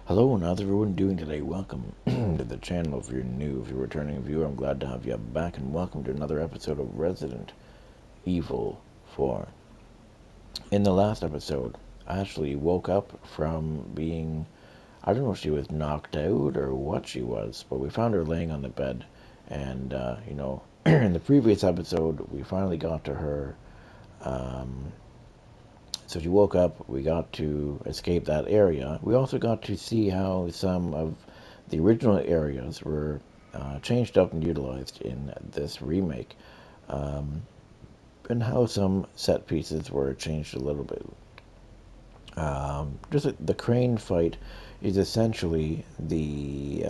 Hello, and how's everyone doing today? Welcome to the channel. If you're new, if you're a returning viewer, I'm glad to have you back, and welcome to another episode of Resident Evil 4. In the last episode, I actually woke up from being, I don't know if she was knocked out or what she was, but we found her laying on the bed, and, in the previous episode, we finally got to her. um, So she woke up, we got to escape that area. We also got to see how some of the original areas were changed up and utilized in this remake, um, and how some set pieces were changed a little bit. Just the crane fight is essentially the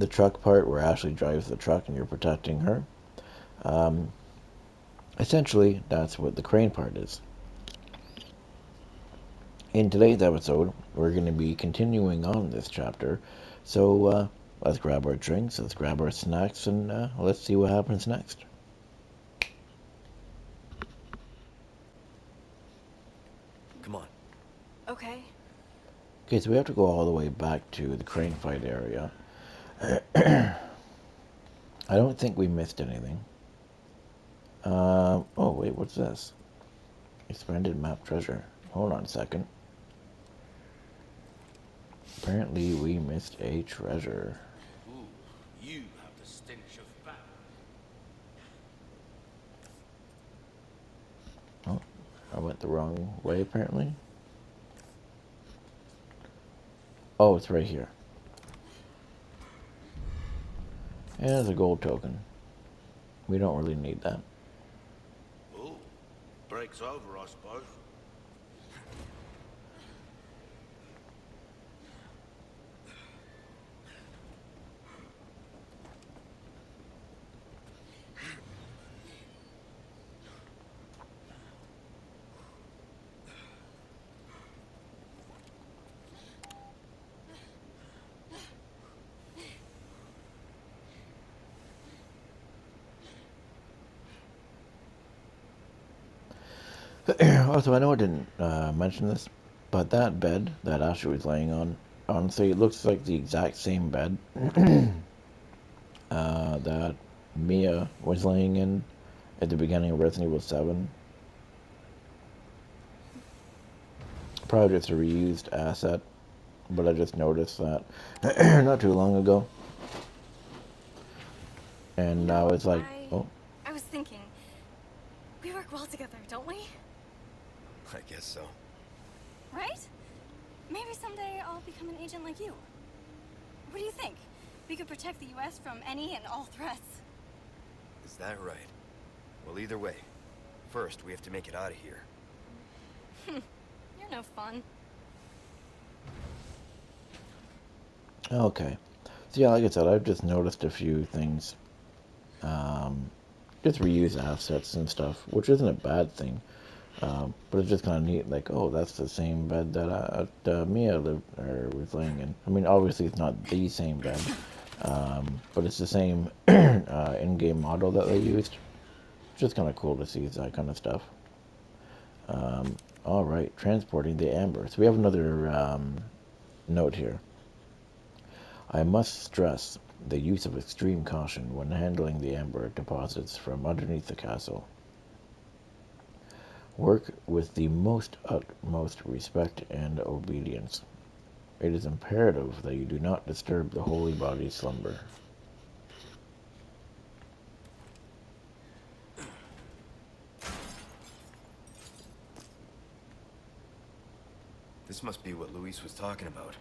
truck part where Ashley drives the truck and you're protecting her. Um, Essentially, that's what the crane part is. In today's episode, we're going to be continuing on this chapter. So let's grab our drinks, let's grab our snacks, and let's see what happens next. Come on. Okay. Okay, so we have to go all the way back to the crane fight area. I don't think we missed anything. Oh, wait, what's this? Expanded map treasure. Hold on a second. Apparently, we missed a treasure. Ooh, you have the stench of fat. Oh, I went the wrong way, apparently. Oh, it's right here. And there's a gold token. We don't really need that. Ooh, break's over, I suppose. Also, I know I didn't mention this, but that bed that Ashley was laying on, honestly, it looks like the exact same bed that Mia was laying in at the beginning of Resident Evil 7. Probably just a reused asset, but I just noticed that not too long ago. And You now know, it's like, I oh, I was thinking, we work well together, don't we? I guess so. Right? Maybe someday I'll become an agent like you. What do you think? We could protect the US from any and all threats. Is that right? Well, either way. First, we have to make it out of here. You're no fun. okay. So yeah, like I said, I've just noticed a few things. Just reuse assets and stuff, which isn't a bad thing. But it's just kind of neat, like, oh, that's the same bed that Mia lived or was laying in. I mean, obviously it's not the same bed, but it's the same in-game model that they used. It's just kind of cool to see that kind of stuff. All right, transporting the amber. So we have another note here. I must stress the use of extreme caution when handling the amber deposits from underneath the castle. Work with the most utmost respect and obedience. It is imperative that you do not disturb the holy body's slumber. This must be what Luis was talking about.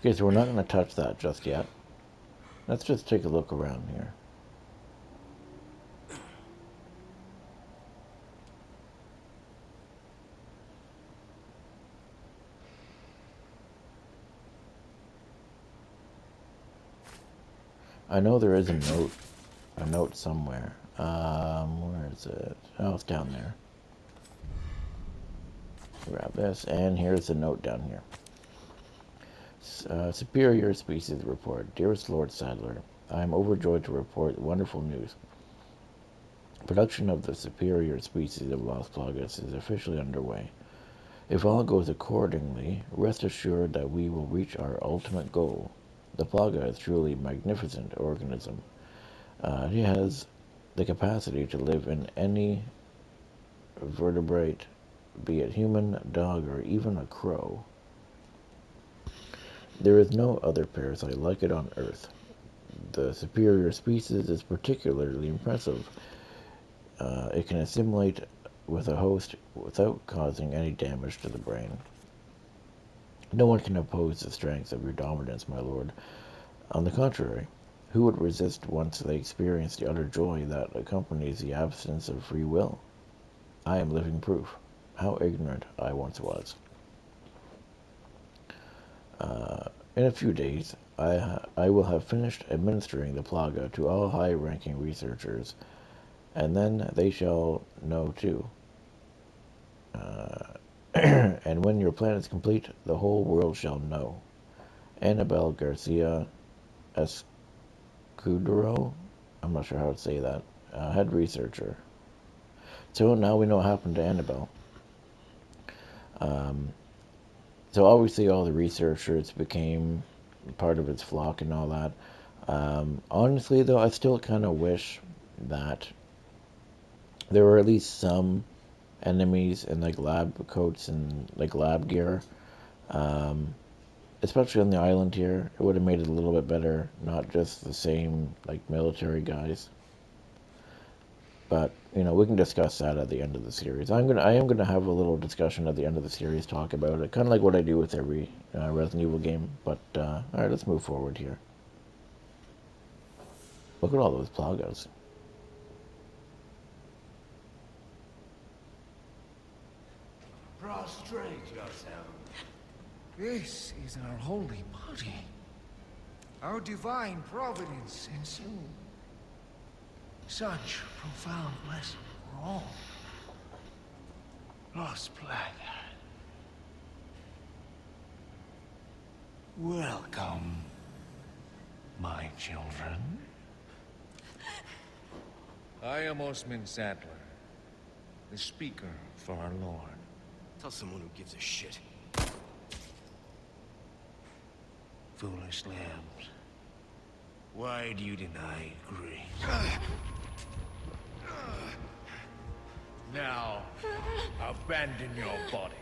Okay, so we're not going to touch that just yet. Let's just take a look around here. I know there is a note somewhere. Where is it? Oh, it's down there. Grab this, and here's the note down here. Superior Species Report. Dearest Lord Sadler, I am overjoyed to report wonderful news. Production of the superior species of Las Plagas is officially underway. If all goes accordingly, rest assured that we will reach our ultimate goal. The Plaga is truly a magnificent organism. He has the capacity to live in any vertebrate, be it human, dog, or even a crow. There is no other parasite like it on Earth. The superior species is particularly impressive. It can assimilate with a host without causing any damage to the brain. No one can oppose the strength of your dominance, my lord. On the contrary, who would resist once they experience the utter joy that accompanies the absence of free will? I am living proof. How ignorant I once was. In a few days, I will have finished administering the Plaga to all high-ranking researchers, and then they shall know too. And when your plan is complete, the whole world shall know. Annabelle Garcia Escudero, I'm not sure how to say that, head researcher. So now we know what happened to Annabelle. So obviously all the researchers became part of its flock and all that. Honestly, though, I still kind of wish that there were at least some enemies in like lab coats and like lab gear. Especially on the island here, it would have made it a little bit better, not just the same like military guys. But we can discuss that at the end of the series. I am gonna have a little discussion at the end of the series, talk about it, kind of like what I do with every Resident Evil game. But all right, let's move forward here. Look at all those Plagos. Prostrate yourself. This is our holy body. Our divine providence ensued. Such profound blessing for all. Lost Plaga. Welcome, my children. I am Osman Sadler, the speaker for our Lord. Tell someone who gives a shit. Foolish lambs, why do you deny grace? Now, abandon your body.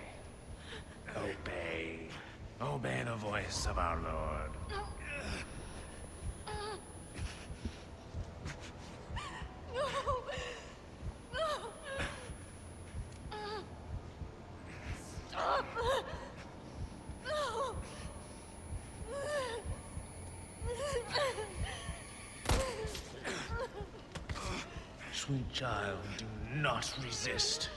Obey. Obey the voice of our Lord. Stop! No! Sweet child, do not resist.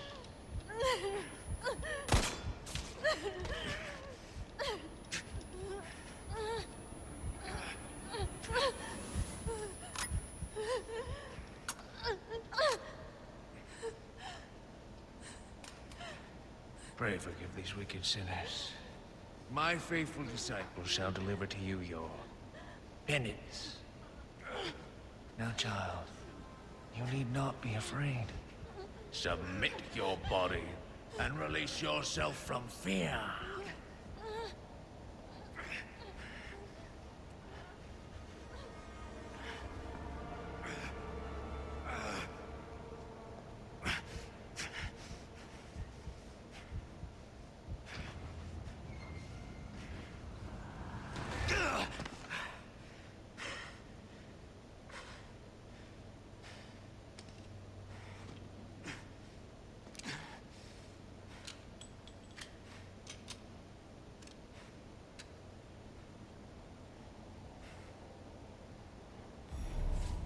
Pray forgive these wicked sinners. My faithful disciples shall deliver to you your penance. Now, child, you need not be afraid. Submit your body and release yourself from fear.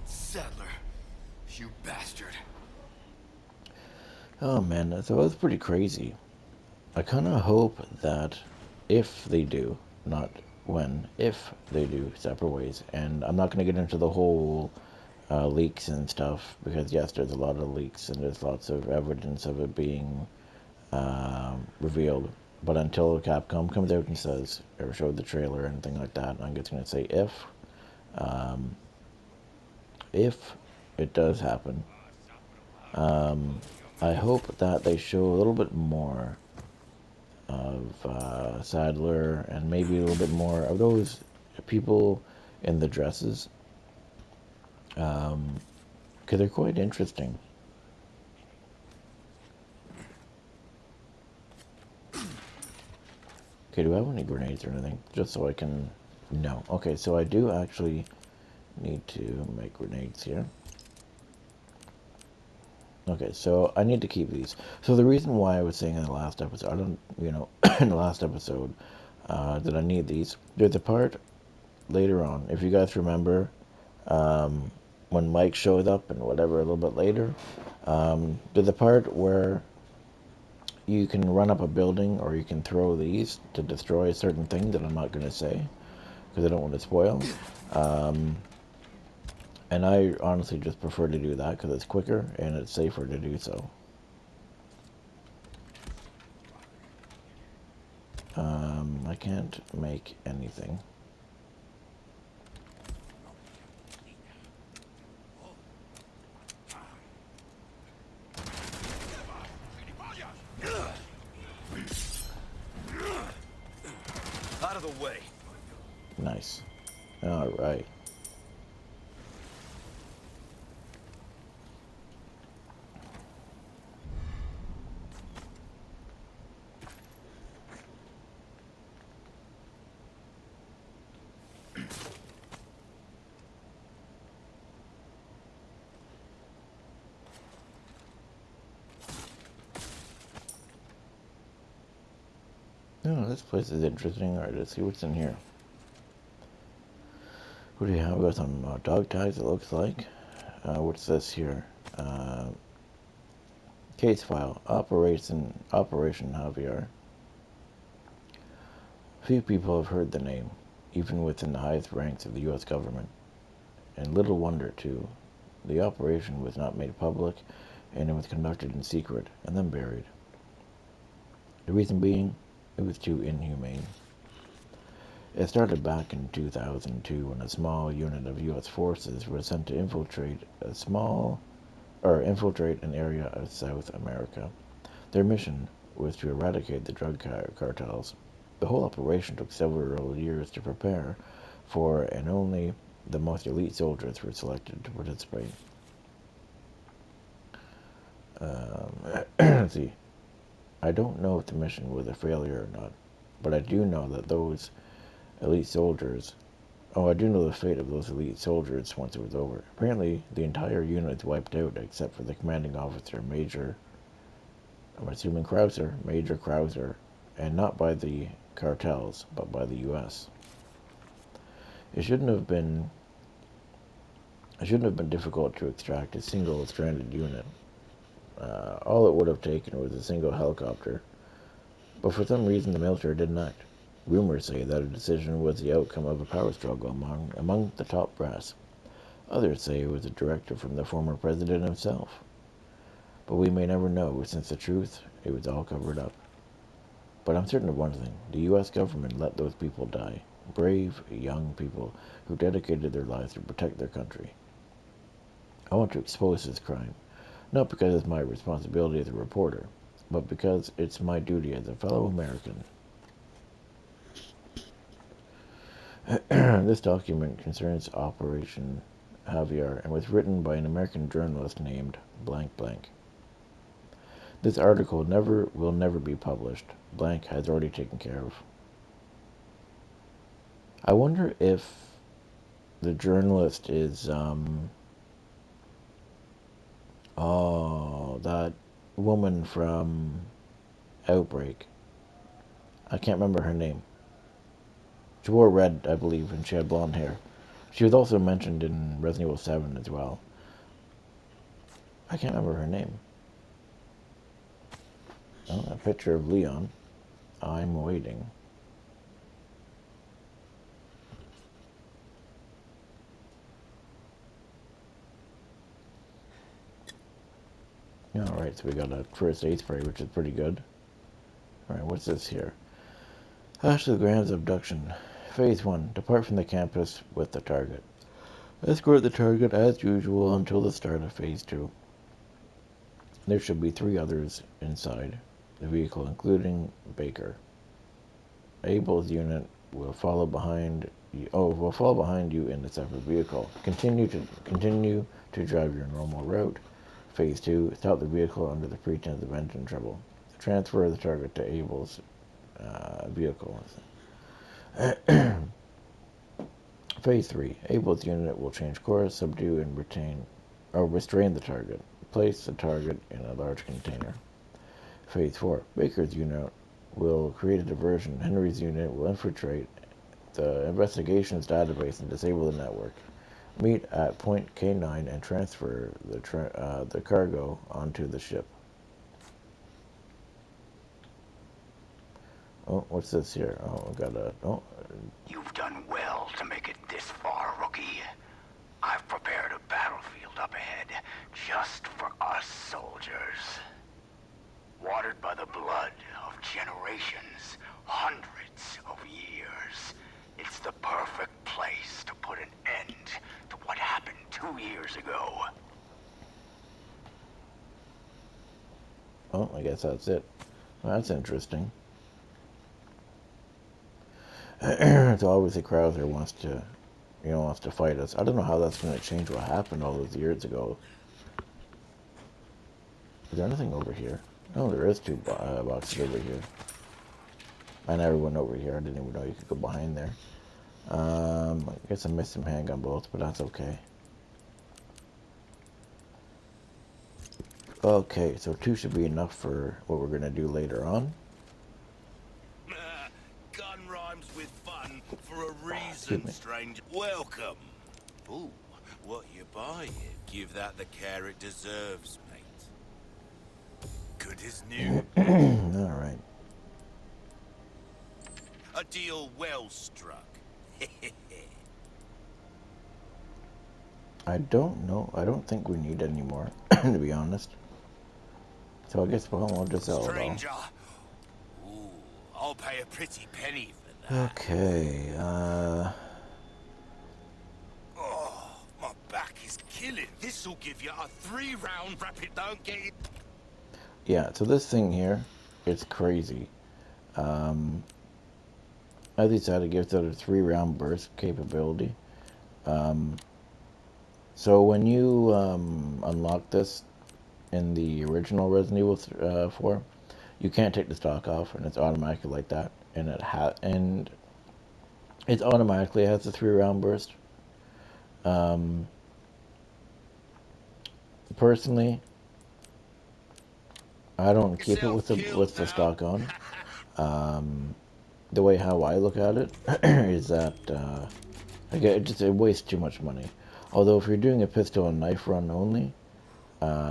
Sadler, you bastard. Oh man, so that's pretty crazy. I kind of hope that if they do, not when, if they do separate ways, and I'm not going to get into the whole leaks and stuff, because yes, there's a lot of leaks and there's lots of evidence of it being revealed. But until Capcom comes out and says, or showed the trailer or anything like that, I'm just going to say if. if it does happen, I hope that they show a little bit more of Sadler and maybe a little bit more of those people in the dresses, because they're quite interesting. Okay, do I have any grenades or anything? Just so I can... No. Okay, so I do actually need to make grenades here. Okay, so I need to keep these. So the reason why I was saying in the last episode, I don't, in the last episode, that I need these. There's a part later on, if you guys remember, when Mike showed up and whatever a little bit later, there's a part where you can run up a building or you can throw these to destroy a certain thing that I'm not going to say because I don't want to spoil. And I honestly just prefer to do that because it's quicker and it's safer to do so. I can't make anything. Out of the way. Nice. All right. Oh, this place is interesting. Alright, let's see what's in here. What do you have? We got some dog tags, it looks like. What's this here? Case file. Operation Javier. Few people have heard the name, even within the highest ranks of the U.S. government. And little wonder, too. The operation was not made public, and it was conducted in secret, and then buried. The reason being, it was too inhumane. It started back in 2002 when a small unit of U.S. forces was sent to infiltrate an area of South America. Their mission was to eradicate the drug cartels. The whole operation took several years to prepare for, and only the most elite soldiers were selected to participate. Let's see. I don't know if the mission was a failure or not, but I do know that those elite soldiers... Oh, I do know the fate of those elite soldiers once it was over. Apparently, the entire unit wiped out except for the commanding officer, I'm assuming Major Krauser, and not by the cartels, but by the U.S. It shouldn't have been difficult to extract a single stranded unit. All it would have taken was a single helicopter, but for some reason the military didn't act. Rumors say that a decision was the outcome of a power struggle among the top brass. Others say it was a directive from the former president himself. But we may never know, since the truth, it was all covered up. But I'm certain of one thing. The U.S. government let those people die. Brave, young people who dedicated their lives to protect their country. I want to expose this crime, not because it's my responsibility as a reporter, but because it's my duty as a fellow American. This document concerns Operation Javier and was written by an American journalist named blank blank. This article will never be published. Blank has already taken care of. I wonder if the journalist is that woman from Outbreak. I can't remember her name. She wore red, I believe, and she had blonde hair. She was also mentioned in Resident Evil 7 as well. I can't remember her name. Oh, a picture of Leon. I'm waiting. Alright, so we got a first aid spray, which is pretty good. Alright, what's this here? Ashley Graham's abduction. Phase 1. Depart from the campus with the target. Escort the target as usual until the start of Phase 2. There should be 3 others inside the vehicle, including Baker. Abel's unit will follow behind you. Will follow behind you in a separate vehicle. Continue to drive your normal route. Phase 2. Stop the vehicle under the pretense of engine trouble. Transfer the target to Abel's vehicle. Phase 3. Abel's unit will change course, subdue, and restrain the target. Place the target in a large container. Phase 4. Baker's unit will create a diversion. Henry's unit will infiltrate the investigations database and disable the network. Meet at point K9 and transfer the cargo onto the ship. Oh, what's this here? Oh, I got a... Oh. You've done well to make it this far, rookie. I've prepared a battlefield up ahead just for us soldiers. Watered by the blood of generations, hundreds of years. It's the perfect place to put an end to what happened 2 years ago. Oh, I guess that's it. Well, that's interesting. So obviously Krauser wants to fight us. I don't know how that's going to change what happened all those years ago. Is there anything over here? No, there is 2 boxes over here. I never went over here. I didn't even know you could go behind there. I guess I missed some handgun bullets, but that's okay. Okay, so 2 should be enough for what we're going to do later on. Gun rhymes with fun for a reason, stranger. Welcome. Ooh, what you buying? Give that the care it deserves, mate. Good as new. Alright. A deal well struck. I don't know. I don't think we need any more, to be honest. So I guess we'll just sell it all. Stranger. Ooh, I'll pay a pretty penny for that. Okay, Oh, my back is killing. This'll give you a 3-round rapid, don't get it. yeah, so this thing here, it's crazy. I decided to give it a 3-round burst capability. So when you unlock this in the original Resident Evil 4, you can't take the stock off, and it's automatically like that. And it automatically has a 3-round burst. Personally, I don't keep it with the stock on. The way how I look at it is that it wastes too much money. Although if you're doing a pistol and knife run only, the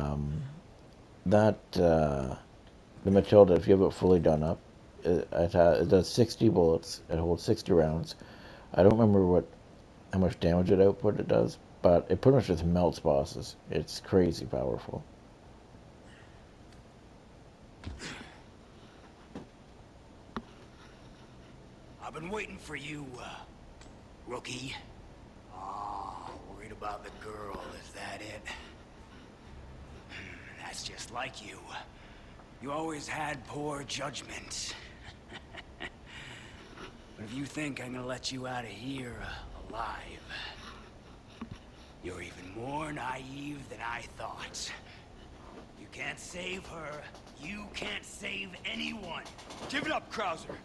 Matilda, if you have it fully done up, it does 60 bullets. It holds 60 rounds. I don't remember how much damage it does, but it pretty much just melts bosses. It's crazy powerful. I've been waiting for you, rookie. Oh, worried about the girl, is that it? That's just like you. You always had poor judgment. But if you think I'm gonna let you out of here alive, you're even more naive than I thought. You can't save her. You can't save anyone. Give it up, Krauser.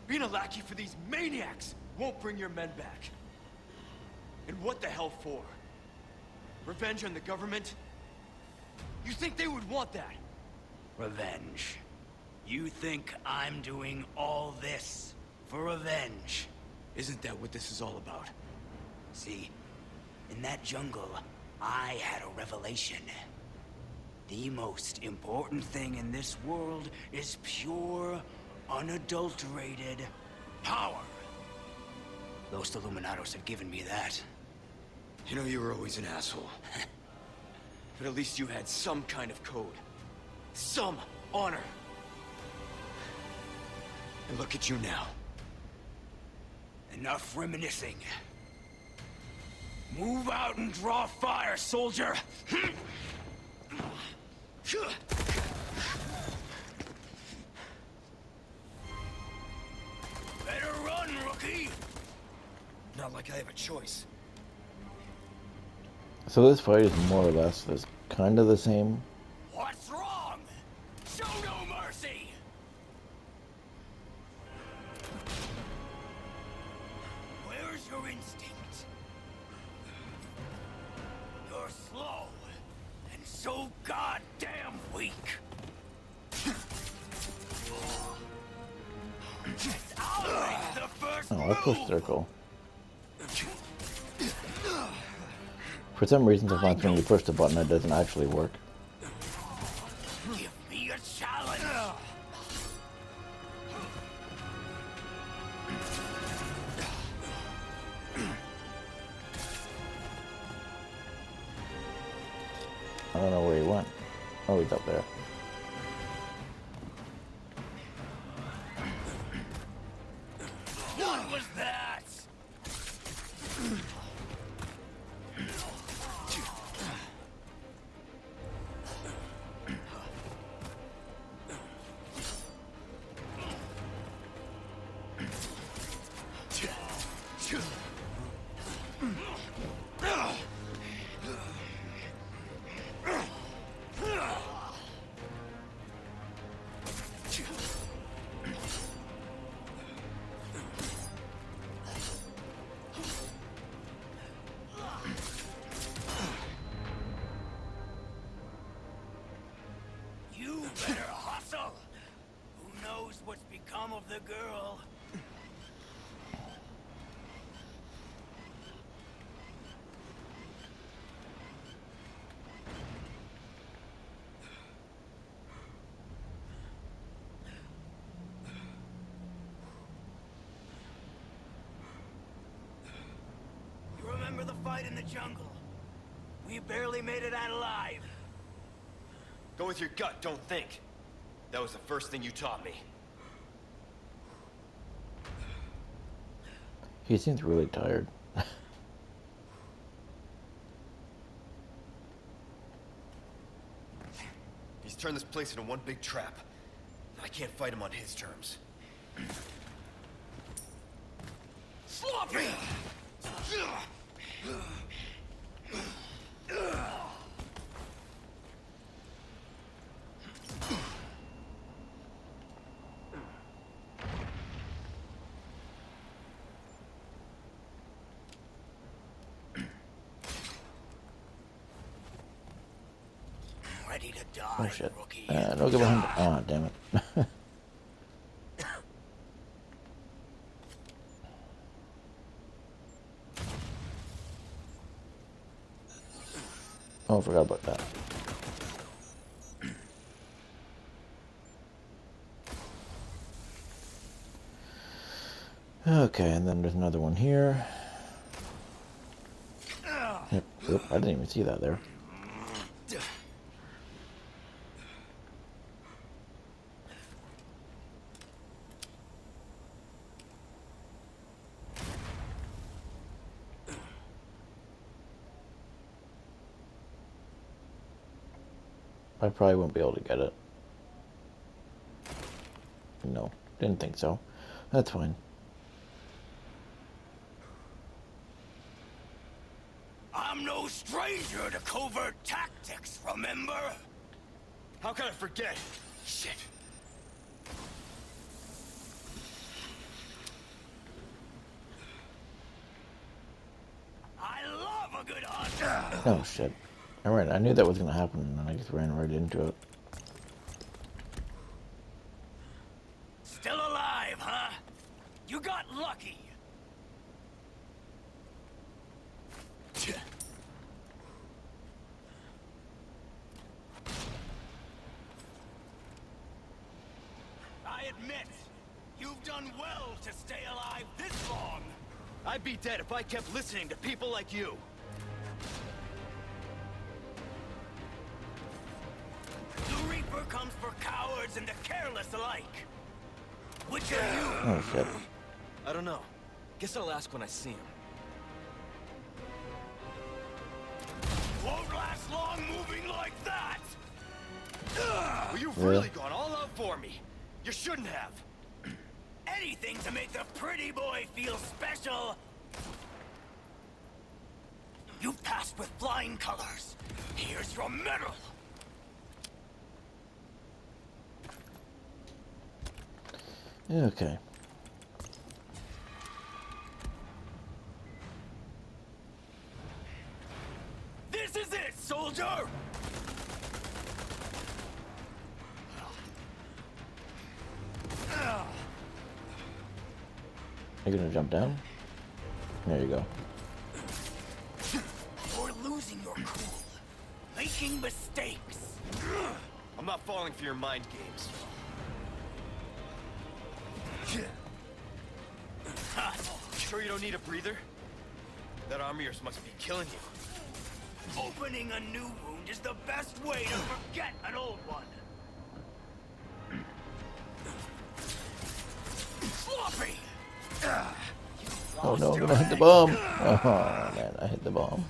Being a lackey for these maniacs won't bring your men back. And what the hell for? Revenge on the government? You think they would want that? Revenge. You think I'm doing all this for revenge? Isn't that what this is all about? See, in that jungle, I had a revelation. The most important thing in this world is pure, unadulterated power. Los Illuminados have given me that. You know, you were always an asshole. But at least you had some kind of code. Some honor. And look at you now. Enough reminiscing. Move out and draw fire, soldier! Better run, rookie! Not like I have a choice. So this fight is more or less this kind of the same. What's wrong? Show no mercy! Where's your instinct? You're slow and so goddamn weak. I'll make the first Oh, I pushed move. circle. For some reason, sometimes when you push the button, it doesn't actually work. Give me a challenge. I don't know where he went. Oh, he's up there. What was that? You better hustle. Who knows what's become of the girl? You remember the fight in the jungle? We barely made it out alive. Go with your gut, don't think. That was the first thing you taught me. He seems really tired. He's turned this place into one big trap. I can't fight him on his terms. Sloppy! Ready to die, Oh shit. rookie. No, get behind. Ah, damn it. Oh, I forgot about that. Okay, and then there's another one here. Yep, oop, I didn't even see that there. I probably won't be able to get it. No, didn't think so. That's fine. I'm no stranger to covert tactics, remember? How can I forget? Shit. I love a good hunt. Oh shit. Alright, I knew that was gonna happen and then I just ran right into it. Still alive, huh? You got lucky. I admit, you've done well to stay alive this long. I'd be dead if I kept listening to people like you. The Reaper comes for cowards and the careless alike. Which are you? Oh shit. I don't know. Guess I'll ask when I see him. You've really gone all out for me. You shouldn't have. Anything to make the pretty boy feel special. You passed with flying colors. Here's your medal. Okay. This is it, soldier! You're gonna jump down? There you go. You're losing your cool. Making mistakes. I'm not falling for your mind games. Sure you don't need a breather? That arm of yours must be killing you. Opening a new wound is the best way to forget an old one. Floppy! Oh no, I'm gonna hit the bomb! Oh man, I hit the bomb.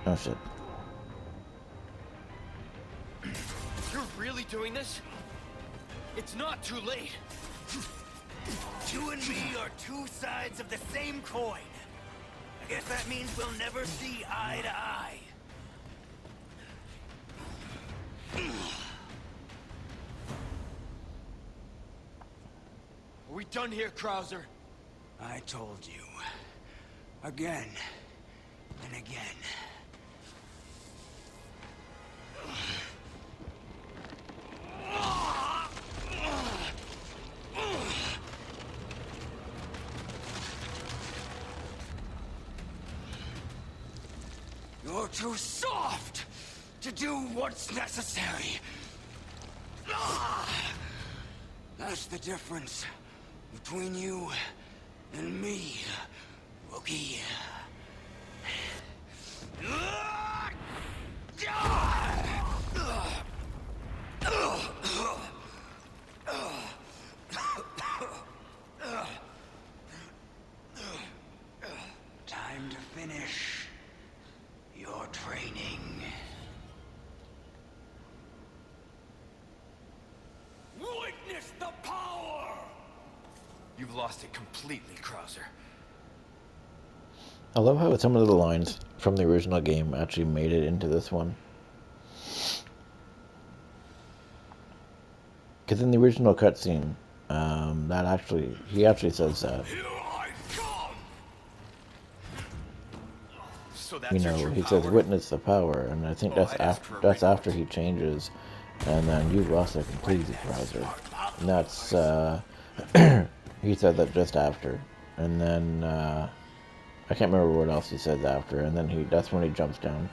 Oh shit. You're really doing this? It's not too late. You and me are two sides of the same coin. I guess that means we'll never see eye to eye. Are we done here, Krauser? I told you. Again. And again. You're too soft to do what's necessary. That's the difference between you and me, rookie. Time to finish your training. Witness the power! You've lost it completely, Krauser. I love how some of the lines from the original game actually made it into this one. Because in the original cutscene, he actually says that. Here I come! So that's You your know, true he power? says witness the power, and I think Oh, that's I'd ask for a that's ring. after he changes, and then you've lost it completely, Krauser. And that's he said that just after, and then I can't remember what else he says after, and then that's when he jumps down.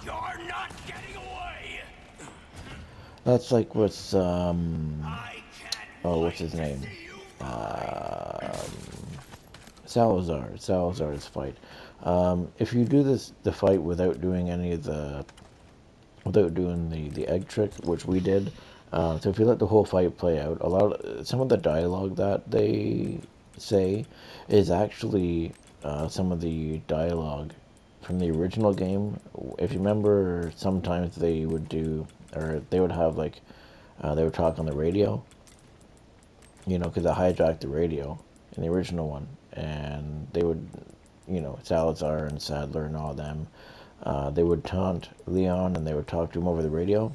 You're not getting away! That's like what's I can't what's wait his name? to see you fight. Salazar's fight. If you do the fight without doing any of without doing the egg trick, which we did, so if you let the whole fight play out, some of the dialogue that they say is actually some of the dialogue from the original game. If you remember, sometimes they would have like they would talk on the radio, you know, because I hijacked the radio in the original one, and they would, you know, Salazar and Sadler and all them, they would taunt Leon and they would talk to him over the radio.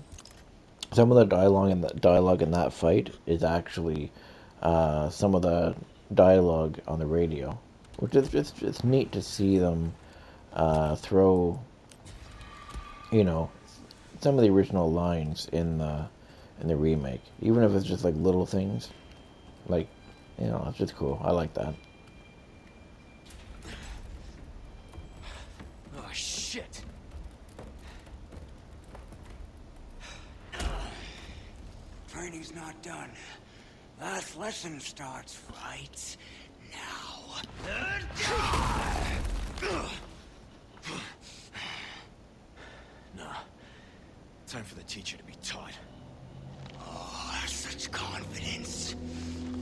Some of the dialogue in that fight is actually some of the dialogue on the radio, which is it's neat to see them throw, you know, some of the original lines in the remake, even if it's just like little things, like, you know, it's just cool. I like that. Oh, shit. Training's not done. Last lesson starts right now. No. Time for the teacher to be taught. Oh, such confidence.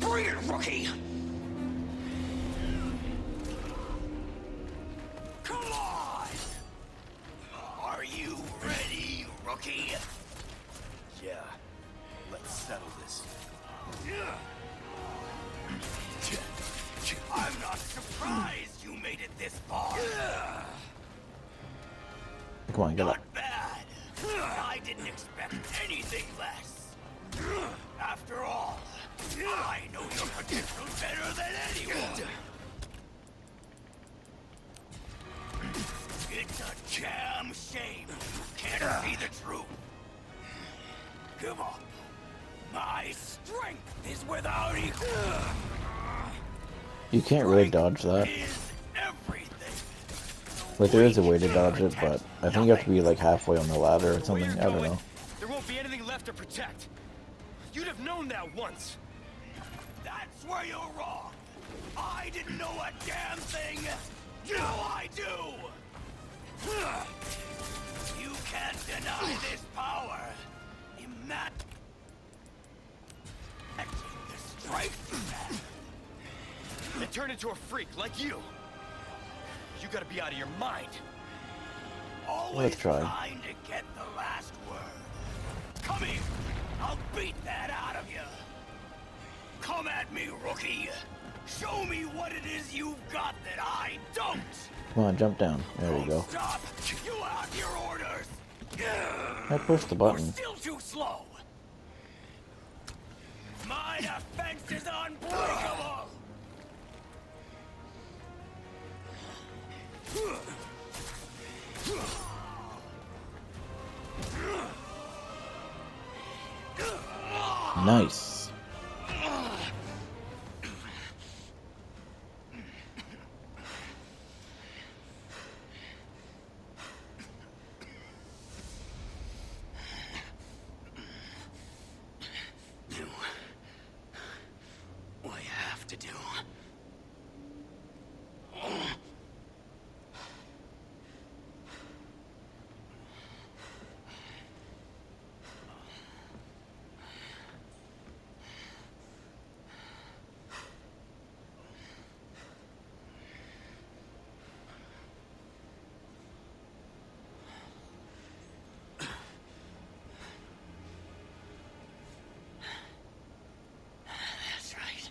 Bring it, rookie! settle this. I'm not surprised you made it this far. Come on, get up. Not bad. I didn't expect anything less. After all, I know your potential better than anyone. It's a damn shame you can't see the truth. Give up. My strength is without equal. You can't really dodge that. Is everything. Like, there is a way to dodge it, but I think you have to be like halfway on the ladder or Where something. you're I don't going, know. there won't be anything left to protect. You'd have known that once. That's where you're wrong. I didn't know a damn thing. Now I do. You can't deny this power. Imagine the strength you have. And turn into a freak like you. You gotta be out of your mind. Always Let's try. trying to get the last word. Come here. I'll beat that out of you. Come at me, rookie. Show me what it is you've got that I don't. Come on, jump down. There we Don't go. Stop. You have your orders. I pushed the You're button. still too slow. My defense is unbreakable. Nice. Do what you have to do. That's right.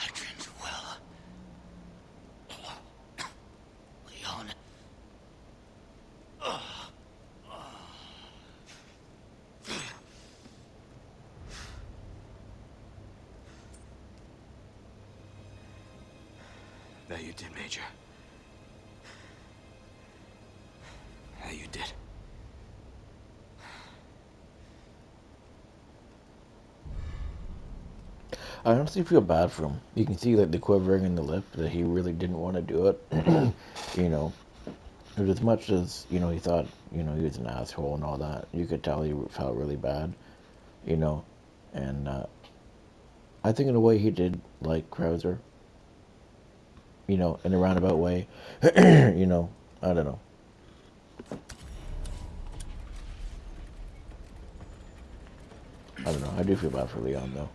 I dreamed well. Leon. That you did, Major. That you did. I honestly feel bad for him. You can see like the quivering in the lip that he really didn't want to do it. You know, but as much as he thought he was an asshole and all that, you could tell he felt really bad. You know, and I think in a way he did like Krauser. In a roundabout way. I don't know. I don't know. I do feel bad for Leon though.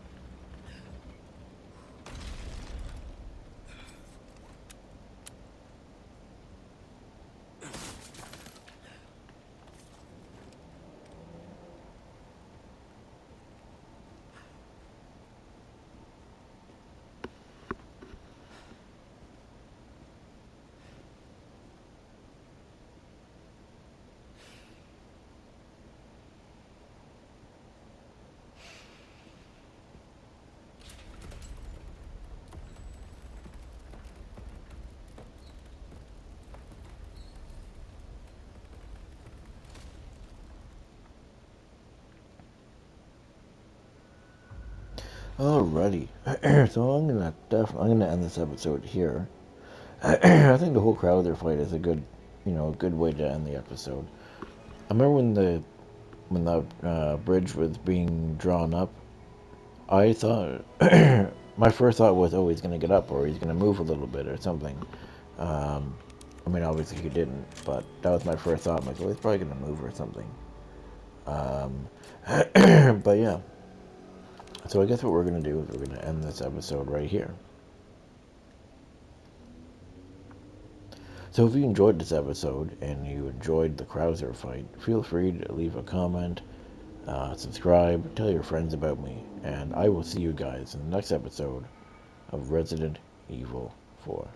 Alrighty, so I'm gonna end this episode here. I think the whole Crowther fight is a good, a good way to end the episode. I remember when the bridge was being drawn up, I thought my first thought was, oh, he's gonna get up or he's gonna move a little bit or something. I mean, obviously he didn't, but that was my first thought. I'm like, oh, he's probably gonna move or something. But yeah. So I guess what we're going to do is we're going to end this episode right here. So if you enjoyed this episode and you enjoyed the Krauser fight, feel free to leave a comment, subscribe, tell your friends about me, and I will see you guys in the next episode of Resident Evil 4.